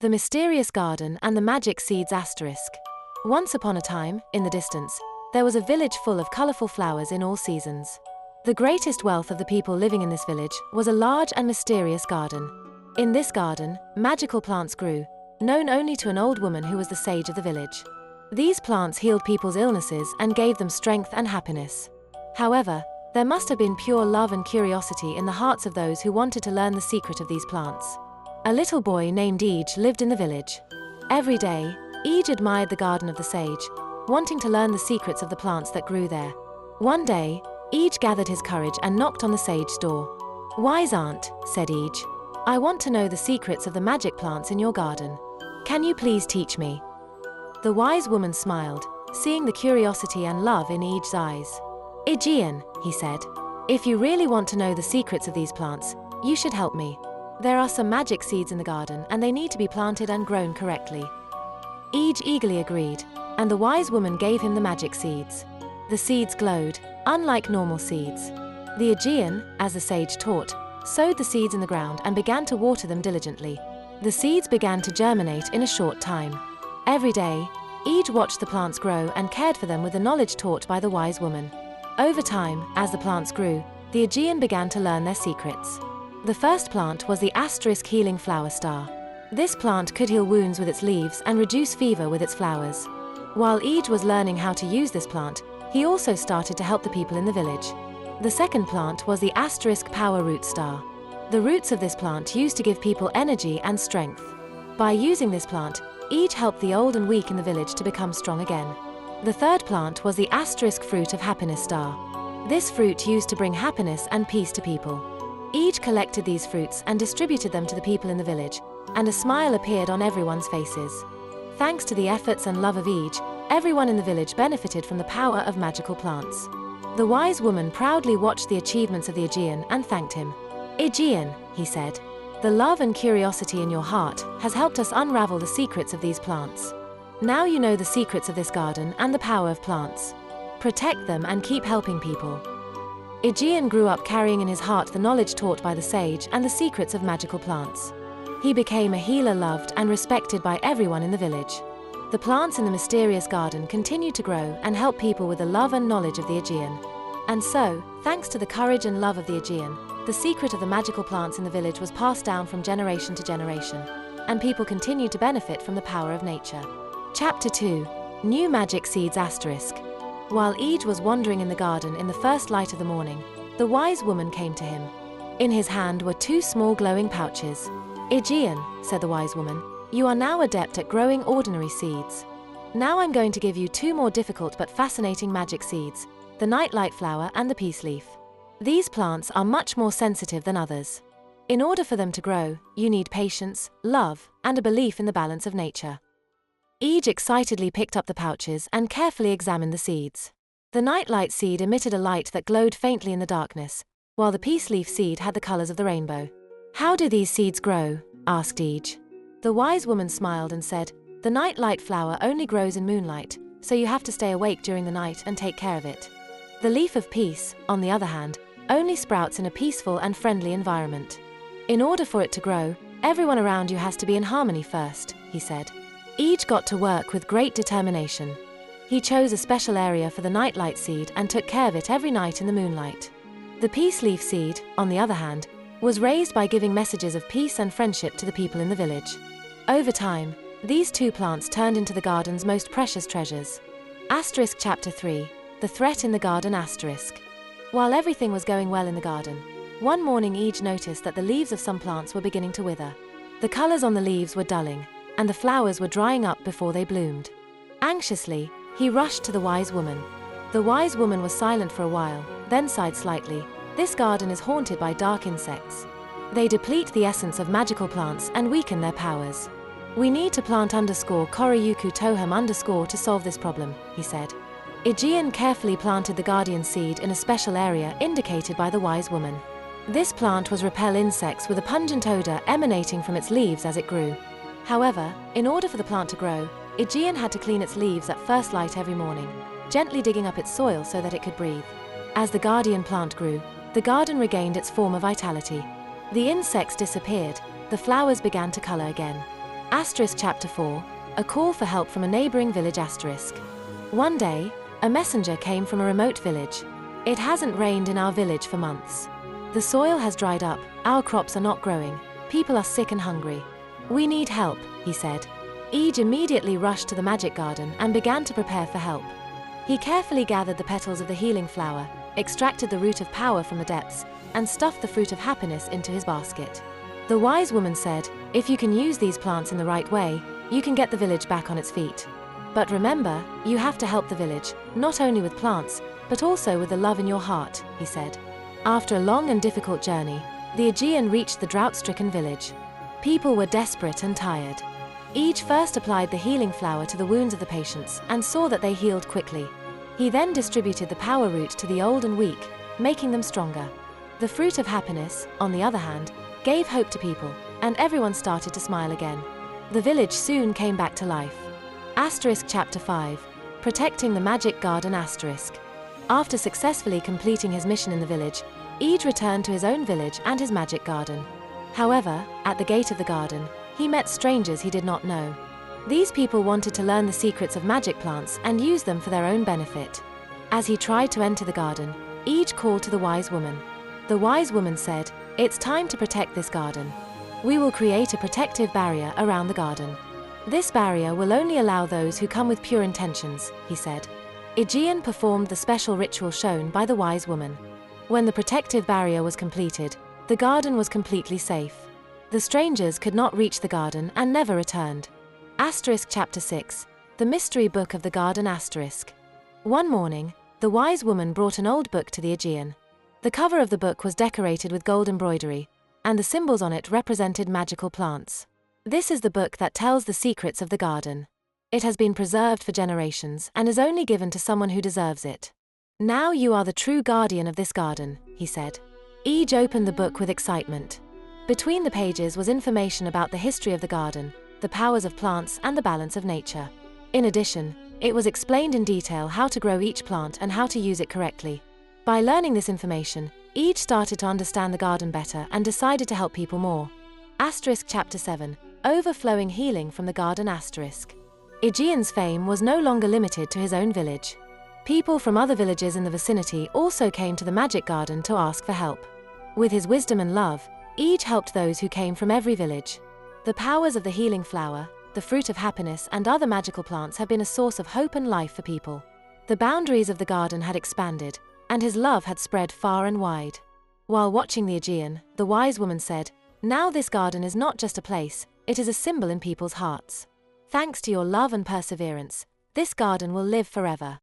The Mysterious Garden and the Magic Seeds Asterisk. Once upon a time, in the distance, there was a village full of colorful flowers in all seasons. The greatest wealth of the people living in this village was a large and mysterious garden. In this garden, magical plants grew, known only to an old woman who was the sage of the village. These plants healed people's illnesses and gave them strength and happiness. However, there must have been pure love and curiosity in the hearts of those who wanted to learn the secret of these plants. A little boy named Eej lived in the village. Every day, Eej admired the garden of the sage, wanting to learn the secrets of the plants that grew there. One day, Eej gathered his courage and knocked on the sage's door. "Wise aunt," said Eej, "I want to know the secrets of the magic plants in your garden. Can you please teach me?" The wise woman smiled, seeing the curiosity and love in Eej's eyes. "Eejian," he said, "if you really want to know the secrets of these plants, you should help me. There are some magic seeds in the garden and they need to be planted and grown correctly." Eej eagerly agreed, and the wise woman gave him the magic seeds. The seeds glowed, unlike normal seeds. The Eejian, as the sage taught, sowed the seeds in the ground and began to water them diligently. The seeds began to germinate in a short time. Every day, Eej watched the plants grow and cared for them with the knowledge taught by the wise woman. Over time, as the plants grew, the Eejian began to learn their secrets. The first plant was the asterisk healing flower star. This plant could heal wounds with its leaves and reduce fever with its flowers. While Eej was learning how to use this plant, he also started to help the people in the village. The second plant was the asterisk power root star. The roots of this plant used to give people energy and strength. By using this plant, Eej helped the old and weak in the village to become strong again. The third plant was the asterisk fruit of happiness star. This fruit used to bring happiness and peace to people. Eej collected these fruits and distributed them to the people in the village, and a smile appeared on everyone's faces. Thanks to the efforts and love of Eej, everyone in the village benefited from the power of magical plants. The wise woman proudly watched the achievements of the Eejian and thanked him. "Eejian," he said, "the love and curiosity in your heart has helped us unravel the secrets of these plants. Now you know the secrets of this garden and the power of plants. Protect them and keep helping people." Eejian grew up carrying in his heart the knowledge taught by the sage and the secrets of magical plants. He became a healer loved and respected by everyone in the village. The plants in the mysterious garden continued to grow and help people with the love and knowledge of the Eejian. And so, thanks to the courage and love of the Eejian, the secret of the magical plants in the village was passed down from generation to generation, and people continued to benefit from the power of nature. Chapter 2. New Magic Seeds Asterisk. While Eej was wandering in the garden in the first light of the morning, the wise woman came to him. In his hand were two small glowing pouches. "Eejian," said the wise woman, "you are now adept at growing ordinary seeds. Now I'm going to give you two more difficult but fascinating magic seeds, the nightlight flower and the peace leaf. These plants are much more sensitive than others. In order for them to grow, you need patience, love, and a belief in the balance of nature." Eej excitedly picked up the pouches and carefully examined the seeds. The nightlight seed emitted a light that glowed faintly in the darkness, while the peace leaf seed had the colors of the rainbow. "How do these seeds grow?" asked Eej. The wise woman smiled and said, "The nightlight flower only grows in moonlight, so you have to stay awake during the night and take care of it. The leaf of peace, on the other hand, only sprouts in a peaceful and friendly environment. In order for it to grow, everyone around you has to be in harmony first," he said. Eej got to work with great determination. He chose a special area for the nightlight seed and took care of it every night in the moonlight. The peace leaf seed, on the other hand, was raised by giving messages of peace and friendship to the people in the village. Over time, these two plants turned into the garden's most precious treasures. Asterisk Chapter 3. The Threat in the Garden Asterisk. While everything was going well in the garden, one morning Eej noticed that the leaves of some plants were beginning to wither. The colors on the leaves were dulling, and the flowers were drying up before they bloomed. Anxiously, he rushed to the wise woman. The wise woman was silent for a while, then sighed slightly. "This garden is haunted by dark insects. They deplete the essence of magical plants and weaken their powers. We need to plant _Koriyuku Toham_ to solve this problem," he said. Eejian carefully planted the guardian seed in a special area indicated by the wise woman. This plant was repel insects with a pungent odor emanating from its leaves as it grew. However, in order for the plant to grow, Eejian had to clean its leaves at first light every morning, gently digging up its soil so that it could breathe. As the guardian plant grew, the garden regained its former vitality. The insects disappeared, the flowers began to color again. Asterisk chapter 4. A call for help from a neighboring village asterisk. One day, a messenger came from a remote village. It hasn't rained in our village for months. The soil has dried up, our crops are not growing, people are sick and hungry. We need help, he said. Ij immediately rushed to the magic garden and began to prepare for help. He carefully gathered the petals of the healing flower, extracted the root of power from the depths, and stuffed the fruit of happiness into his basket. The wise woman said, if you can use these plants in the right way, you can get the village back on its feet. But remember, you have to help the village, not only with plants, but also with the love in your heart, he said. After a long and difficult journey, the Aegean reached the drought-stricken village. People were desperate and tired. Ij first applied the healing flower to the wounds of the patients and saw that they healed quickly. He then distributed the power root to the old and weak, making them stronger. The fruit of happiness, on the other hand, gave hope to people, and everyone started to smile again. The village soon came back to life. Asterisk chapter 5. Protecting the magic garden asterisk. After successfully completing his mission in the village, Ij returned to his own village and his magic garden. However, at the gate of the garden, he met strangers he did not know. These people wanted to learn the secrets of magic plants and use them for their own benefit. As he tried to enter the garden, Ij called to the wise woman. The wise woman said, "It's time to protect this garden. We will create a protective barrier around the garden. This barrier will only allow those who come with pure intentions," he said. Aegean performed the special ritual shown by the wise woman. When the protective barrier was completed, the garden was completely safe. The strangers could not reach the garden and never returned. Asterisk chapter 6. The mystery book of the garden asterisk. One morning, the wise woman brought an old book to the Aegean. The cover of the book was decorated with gold embroidery, and the symbols on it represented magical plants. This is the book that tells the secrets of the garden. It has been preserved for generations and is only given to someone who deserves it. Now you are the true guardian of this garden, he said. Ij opened the book with excitement. Between the pages was information about the history of the garden, the powers of plants and the balance of nature. In addition, it was explained in detail how to grow each plant and how to use it correctly. By learning this information, Ij started to understand the garden better and decided to help people more. Asterisk chapter 7. Overflowing healing from the garden asterisk. Aegean's fame was no longer limited to his own village. People from other villages in the vicinity also came to the magic garden to ask for help. With his wisdom and love, Ij helped those who came from every village. The powers of the healing flower, the fruit of happiness and other magical plants have been a source of hope and life for people. The boundaries of the garden had expanded, and his love had spread far and wide. While watching the Aegean, the wise woman said, "Now this garden is not just a place, it is a symbol in people's hearts. Thanks to your love and perseverance, this garden will live forever."